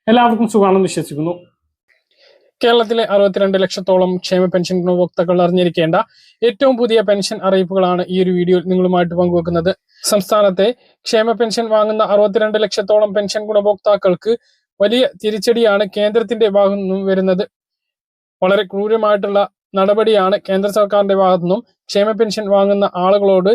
എല്ലാവർക്കും സുഖമാണെന്ന് വിശ്വസിക്കുന്നു. കേരളത്തിലെ 62 ലക്ഷത്തോളം ക്ഷേമ പെൻഷൻ ഗുണഭോക്താക്കൾ അറിഞ്ഞിരിക്കേണ്ട ഏറ്റവും പുതിയ പെൻഷൻ അറിയിപ്പുകളാണ് ഈ ഒരു വീഡിയോയിൽ നിങ്ങളുമായിട്ട് പങ്കുവെക്കുന്നത്. സംസ്ഥാനത്തെ ക്ഷേമ പെൻഷൻ വാങ്ങുന്ന 62 ലക്ഷത്തോളം പെൻഷൻ ഗുണഭോക്താക്കൾക്ക് വലിയ തിരിച്ചടിയാണ് കേന്ദ്രത്തിന്റെ ഭാഗത്തു നിന്നും വരുന്നത്. വളരെ ക്രൂരമായിട്ടുള്ള നടപടിയാണ് കേന്ദ്ര സർക്കാരിന്റെ ഭാഗത്തു നിന്നും ക്ഷേമ പെൻഷൻ വാങ്ങുന്ന ആളുകളോട്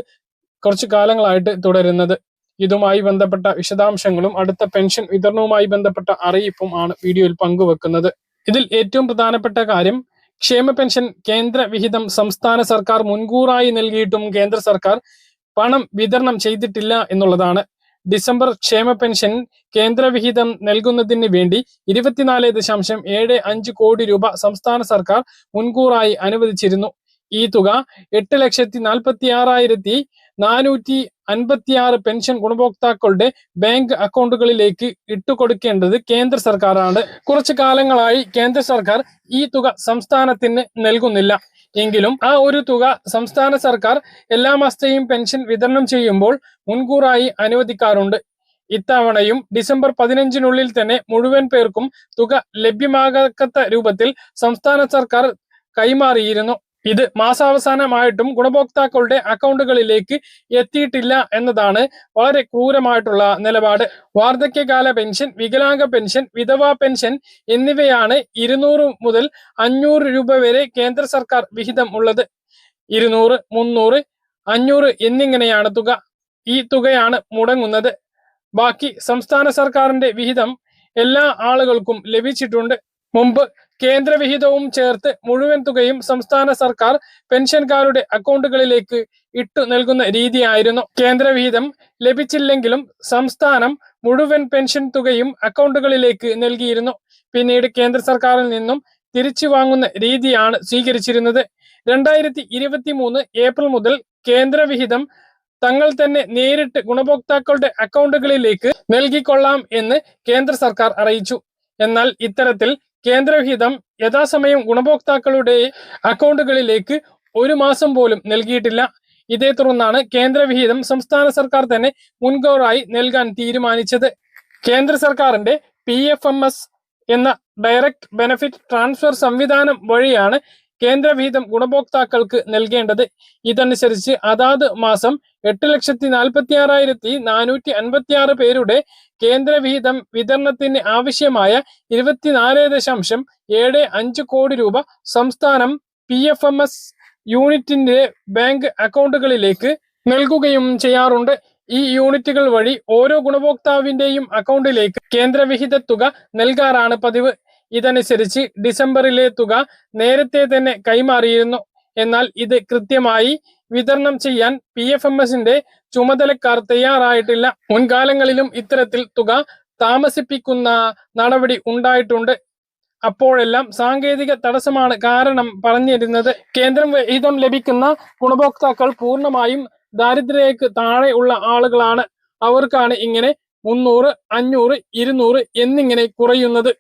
കുറച്ചു കാലങ്ങളായിട്ട് തുടരുന്നത്. ഇതുമായി ബന്ധപ്പെട്ട വിശദാംശങ്ങളും അടുത്ത പെൻഷൻ വിതരണവുമായി ബന്ധപ്പെട്ട അറിയിപ്പും ആണ് വീഡിയോയിൽ പങ്കുവെക്കുന്നത്. ഇതിൽ ഏറ്റവും പ്രധാനപ്പെട്ട കാര്യം, ക്ഷേമ പെൻഷൻ കേന്ദ്ര വിഹിതം സംസ്ഥാന സർക്കാർ മുൻകൂറായി നൽകിയിട്ടും കേന്ദ്ര സർക്കാർ പണം വിതരണം ചെയ്തിട്ടില്ല എന്നുള്ളതാണ്. ഡിസംബർ ക്ഷേമ പെൻഷൻ കേന്ദ്ര വിഹിതം നൽകുന്നതിന് വേണ്ടി 24.75 കോടി രൂപ സംസ്ഥാന സർക്കാർ മുൻകൂറായി അനുവദിച്ചിരുന്നു. ഈ തുക 8,46,456 പെൻഷൻ ഗുണഭോക്താക്കളുടെ ബാങ്ക് അക്കൗണ്ടുകളിലേക്ക് ഇട്ടുകൊടുക്കേണ്ടത് കേന്ദ്ര സർക്കാരാണ്. കുറച്ചു കാലങ്ങളായി കേന്ദ്ര സർക്കാർ ഈ തുക സംസ്ഥാനത്തിന് നൽകുന്നില്ല. എങ്കിലും ആ ഒരു തുക സംസ്ഥാന സർക്കാർ എല്ലാ മാസത്തെയും പെൻഷൻ വിതരണം ചെയ്യുമ്പോൾ മുൻകൂറായി അനുവദിക്കാറുണ്ട്. ഇത്തവണയും ഡിസംബർ 15-നുള്ളിൽ തന്നെ മുഴുവൻ പേർക്കും തുക ലഭ്യമാകാത്ത രൂപത്തിൽ സംസ്ഥാന സർക്കാർ കൈമാറിയിരുന്നു. ഇത് മാസാവസാനമായിട്ടും ഗുണഭോക്താക്കളുടെ അക്കൗണ്ടുകളിലേക്ക് എത്തിയിട്ടില്ല എന്നതാണ് വളരെ ക്രൂരമായിട്ടുള്ള നിലപാട്. വാർദ്ധക്യകാല പെൻഷൻ, വികലാംഗ പെൻഷൻ, വിധവാ പെൻഷൻ എന്നിവയാണ് 200 മുതൽ 500 രൂപ വരെ കേന്ദ്ര സർക്കാർ വിഹിതം ഉള്ളത്. 200, 300, 500 എന്നിങ്ങനെയാണ് തുക. ഈ തുകയാണ് മുടങ്ങുന്നത്. ബാക്കി സംസ്ഥാന സർക്കാരിന്റെ വിഹിതം എല്ലാ ആളുകൾക്കും ലഭിച്ചിട്ടുണ്ട്. മുമ്പ് കേന്ദ്ര വിഹിതവും ചേർത്ത് മുഴുവൻ തുകയും സംസ്ഥാന സർക്കാർ പെൻഷൻകാരുടെ അക്കൗണ്ടുകളിലേക്ക് ഇട്ടു നൽകുന്ന രീതിയായിരുന്നു. കേന്ദ്ര വിഹിതം ലഭിച്ചില്ലെങ്കിലും സംസ്ഥാനം മുഴുവൻ പെൻഷൻ തുകയും അക്കൗണ്ടുകളിലേക്ക് നൽകിയിരുന്നു. പിന്നീട് കേന്ദ്ര സർക്കാരിൽ നിന്നും തിരിച്ചു വാങ്ങുന്ന രീതിയാണ് സ്വീകരിച്ചിരുന്നത്. 2023 ഏപ്രിൽ മുതൽ കേന്ദ്ര വിഹിതം തങ്ങൾ തന്നെ നേരിട്ട് ഗുണഭോക്താക്കളുടെ അക്കൗണ്ടുകളിലേക്ക് നൽകിക്കൊള്ളാം എന്ന് കേന്ദ്ര സർക്കാർ അറിയിച്ചു. എന്നാൽ ഇത്തരത്തിൽ കേന്ദ്രവിഹിതം യഥാസമയം ഗുണഭോക്താക്കളുടെ അക്കൗണ്ടുകളിലേക്ക് ഒരു മാസം പോലും നൽകിയിട്ടില്ല. ഇതേ തുടർന്നാണ് കേന്ദ്രവിഹിതം സംസ്ഥാന സർക്കാർ തന്നെ മുൻകൂറായി നൽകാൻ തീരുമാനിച്ചത്. കേന്ദ്ര സർക്കാരിന്റെ PFMS എന്ന ഡയറക്റ്റ് ബെനഫിറ്റ് ട്രാൻസ്ഫർ സംവിധാനം വഴിയാണ് കേന്ദ്രവിഹിതം ഗുണഭോക്താക്കൾക്ക് നൽകേണ്ടത്. ഇതനുസരിച്ച് അതാത് മാസം 8,46,456 പേരുടെ കേന്ദ്രവിഹിതം വിതരണത്തിന് ആവശ്യമായ 24.75 കോടി രൂപ സംസ്ഥാനം PFMS യൂണിറ്റിന്റെ ബാങ്ക് അക്കൗണ്ടുകളിലേക്ക് നൽകുകയും ചെയ്യാറുണ്ട്. ഈ യൂണിറ്റുകൾ വഴി ഓരോ ഗുണഭോക്താവിന്റെയും അക്കൗണ്ടിലേക്ക് കേന്ദ്രവിഹിത തുക നൽകാറാണ് പതിവ്. ഇതനുസരിച്ച് ഡിസംബറിലെ തുക നേരത്തെ തന്നെ കൈമാറിയിരുന്നു. എന്നാൽ ഇത് കൃത്യമായി വിതരണം ചെയ്യാൻ PFMSന്റെ ചുമതലക്കാർ തയ്യാറായിട്ടില്ല. മുൻകാലങ്ങളിലും ഇത്തരത്തിൽ തുക താമസിപ്പിക്കുന്ന നടപടി ഉണ്ടായിട്ടുണ്ട്. അപ്പോഴെല്ലാം സാങ്കേതിക തടസ്സമാണ് കാരണം പറഞ്ഞിരുന്നത്. കേന്ദ്ര വിഹിതം ലഭിക്കുന്ന ഗുണഭോക്താക്കൾ പൂർണ്ണമായും ദാരിദ്ര്യരേഖയ്ക്ക് താഴെ ഉള്ള ആളുകളാണ്. അവർക്കാണ് ഇങ്ങനെ 300, 500, 200 എന്നിങ്ങനെ കുറയുന്നത്.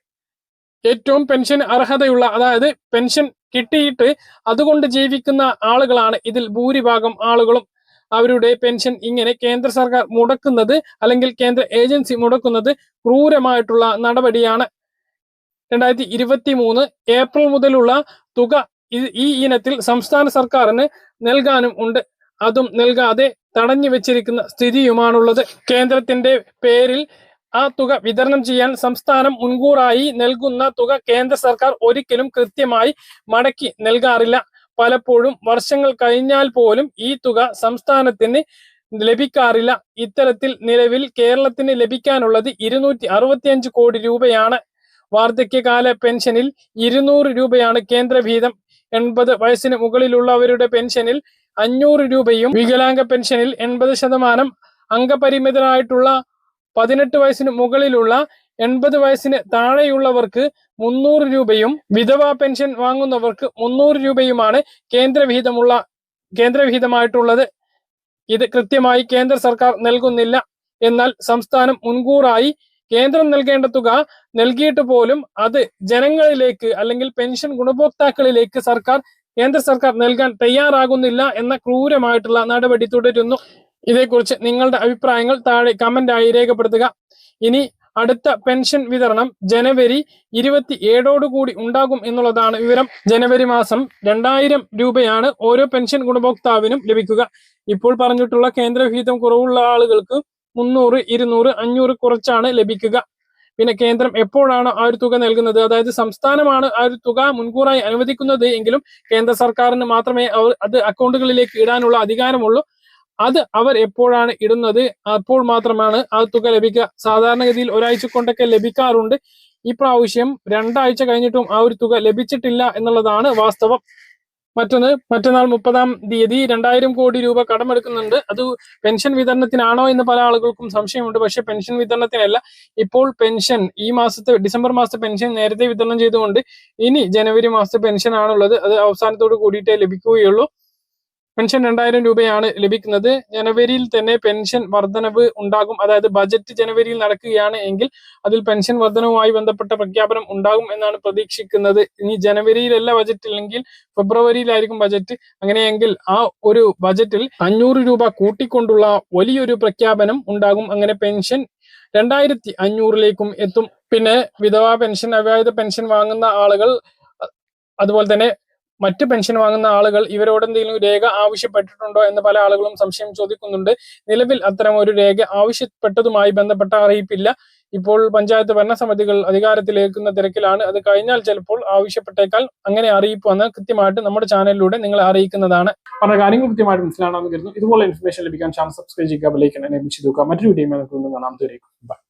ഏറ്റവും പെൻഷൻ അർഹതയുള്ള, അതായത് പെൻഷൻ കിട്ടിയിട്ട് അതുകൊണ്ട് ജീവിക്കുന്ന ആളുകളാണ് ഇതിൽ ഭൂരിഭാഗം ആളുകളും. അവരുടെ പെൻഷൻ ഇങ്ങനെ കേന്ദ്ര സർക്കാർ മുടക്കുന്നത്, അല്ലെങ്കിൽ കേന്ദ്ര ഏജൻസി മുടക്കുന്നത് ക്രൂരമായിട്ടുള്ള നടപടിയാണ്. 2023 ഏപ്രിൽ മുതലുള്ള തുക ഈ ഇനത്തിൽ സംസ്ഥാന സർക്കാരിന് നൽകാനും ഉണ്ട്. അതും നൽകാതെ തടഞ്ഞു വെച്ചിരിക്കുന്ന സ്ഥിതിയുമാണുള്ളത്. കേന്ദ്രത്തിന്റെ പേരിൽ ആ തുക വിതരണം ചെയ്യാൻ സംസ്ഥാനം മുൻകൂറായി നൽകുന്ന തുക കേന്ദ്ര സർക്കാർ ഒരിക്കലും കൃത്യമായി മടക്കി നൽകാറില്ല. പലപ്പോഴും വർഷങ്ങൾ കഴിഞ്ഞാൽ പോലും ഈ തുക സംസ്ഥാനത്തിന് ലഭിക്കാറില്ല. ഇത്തരത്തിൽ നിലവിൽ കേരളത്തിന് ലഭിക്കാനുള്ളത് 265 കോടി രൂപയാണ്. വാർദ്ധക്യകാല പെൻഷനിൽ 200 രൂപയാണ് കേന്ദ്ര വിഹിതം. 80 വയസ്സിന് മുകളിലുള്ളവരുടെ പെൻഷനിൽ 500 രൂപയും, വികലാംഗ പെൻഷനിൽ 80% അംഗപരിമിതരായിട്ടുള്ള 18 വയസ്സിന് മുകളിലുള്ള 80 വയസ്സിന് താഴെയുള്ളവർക്ക് 300 രൂപയും, വിധവാ പെൻഷൻ വാങ്ങുന്നവർക്ക് 300 രൂപയുമാണ് കേന്ദ്രവിഹിതമായിട്ടുള്ളത്. ഇത് കൃത്യമായി കേന്ദ്ര സർക്കാർ നൽകുന്നില്ല. എന്നാൽ സംസ്ഥാനം മുൻകൂറായി കേന്ദ്രം നൽകേണ്ട തുക നൽകിയിട്ട് പോലും അത് ജനങ്ങളിലേക്ക്, അല്ലെങ്കിൽ പെൻഷൻ ഗുണഭോക്താക്കളിലേക്ക് കേന്ദ്ര സർക്കാർ നൽകാൻ തയ്യാറാകുന്നില്ല എന്ന ക്രൂരമായിട്ടുള്ള നടപടി തുടരുന്നു. ഇതേക്കുറിച്ച് നിങ്ങളുടെ അഭിപ്രായങ്ങൾ താഴെ കമന്റായി രേഖപ്പെടുത്തുക. ഇനി അടുത്ത പെൻഷൻ വിതരണം ജനുവരി 27 കൂടി ഉണ്ടാകും എന്നുള്ളതാണ് വിവരം. ജനുവരി മാസം 2000 രൂപയാണ് ഓരോ പെൻഷൻ ഗുണഭോക്താവിനും ലഭിക്കുക. ഇപ്പോൾ പറഞ്ഞിട്ടുള്ള കേന്ദ്ര വിഹിതം കുറവുള്ള ആളുകൾക്ക് 300, 200, 500 കുറച്ചാണ് ലഭിക്കുക. പിന്നെ കേന്ദ്രം എപ്പോഴാണ് ആ ഒരു തുക നൽകുന്നത്, അതായത് സംസ്ഥാനമാണ് ആ ഒരു തുക മുൻകൂറായി അനുവദിക്കുന്നത് എങ്കിലും കേന്ദ്ര സർക്കാരിന് മാത്രമേ അത് അക്കൗണ്ടുകളിലേക്ക് ഇടാനുള്ള അധികാരമുള്ളൂ. അത് അവർ എപ്പോഴാണ് ഇടുന്നത് അപ്പോൾ മാത്രമാണ് ആ തുക ലഭിക്കുക. സാധാരണഗതിയിൽ ഒരാഴ്ച കൊണ്ടൊക്കെ ലഭിക്കാറുണ്ട്. ഈ പ്രാവശ്യം 2 ആഴ്ച കഴിഞ്ഞിട്ടും ആ ഒരു തുക ലഭിച്ചിട്ടില്ല എന്നുള്ളതാണ് വാസ്തവം. മറ്റൊന്ന്, മറ്റന്നാൾ 30-ാം തീയതി 2000 കോടി രൂപ കടമെടുക്കുന്നുണ്ട്. അത് പെൻഷൻ വിതരണത്തിനാണോ എന്ന് പല ആളുകൾക്കും സംശയമുണ്ട്. പക്ഷെ പെൻഷൻ വിതരണത്തിനല്ല. ഇപ്പോൾ പെൻഷൻ ഈ മാസത്തെ ഡിസംബർ മാസത്തെ പെൻഷൻ നേരത്തെ വിതരണം ചെയ്തുകൊണ്ട് ഇനി ജനുവരി മാസത്തെ പെൻഷൻ ആണുള്ളത്. അത് അവസാനത്തോട് കൂടിയിട്ടേ ലഭിക്കുകയുള്ളൂ. പെൻഷൻ 2000 രൂപയാണ് ലഭിക്കുന്നത്. ജനുവരിയിൽ തന്നെ പെൻഷൻ വർധനവ് ഉണ്ടാകും. അതായത് ബജറ്റ് ജനുവരിയിൽ നടക്കുകയാണ് എങ്കിൽ അതിൽ പെൻഷൻ വർധനവുമായി ബന്ധപ്പെട്ട പ്രഖ്യാപനം ഉണ്ടാകും എന്നാണ് പ്രതീക്ഷിക്കുന്നത്. ഇനി ജനുവരിയിലല്ല ബജറ്റ്, അല്ലെങ്കിൽ ഫെബ്രുവരിയിലായിരിക്കും ബജറ്റ്. അങ്ങനെയെങ്കിൽ ആ ഒരു ബജറ്റിൽ 500 രൂപ കൂട്ടിക്കൊണ്ടുള്ള വലിയൊരു പ്രഖ്യാപനം ഉണ്ടാകും. അങ്ങനെ പെൻഷൻ 2500 എത്തും. പിന്നെ വിധവാ പെൻഷൻ, അവിവാഹിത പെൻഷൻ വാങ്ങുന്ന ആളുകൾ, അതുപോലെ തന്നെ മറ്റ് പെൻഷൻ വാങ്ങുന്ന ആളുകൾ ഇവരോട് എന്തെങ്കിലും രേഖ ആവശ്യപ്പെട്ടിട്ടുണ്ടോ എന്ന് പല ആളുകളും സംശയം ചോദിക്കുന്നുണ്ട്. നിലവിൽ അത്തരം ഒരു രേഖ ആവശ്യപ്പെട്ടതുമായി ബന്ധപ്പെട്ട അറിയിപ്പില്ല. ഇപ്പോൾ പഞ്ചായത്ത് ഭരണസമിതികൾ അധികാരത്തിലേക്കുന്ന തിരക്കിലാണ്. അത് കഴിഞ്ഞാൽ ചിലപ്പോൾ ആവശ്യപ്പെട്ടേക്കാൾ. അങ്ങനെ അറിയിപ്പ് വന്നാൽ കൃത്യമായിട്ട് നമ്മുടെ ചാനലിലൂടെ നിങ്ങളെ അറിയിക്കുന്നതാണ്. പറഞ്ഞ കാര്യങ്ങൾ കൃത്യമായിട്ട് മനസ്സിലാണെന്ന് കരുതുന്നു. ഇതുപോലെ ഇൻഫർമേഷൻ ലഭിക്കാൻ ചാനൽ സബ്സ്ക്രൈബ് ചെയ്യുക, ബെൽ ഐക്കൺ എനേബിൾ ചെയ്ത് വെക്കുക. മറ്റൊരു വീഡിയോ നമുക്ക് കാണാം.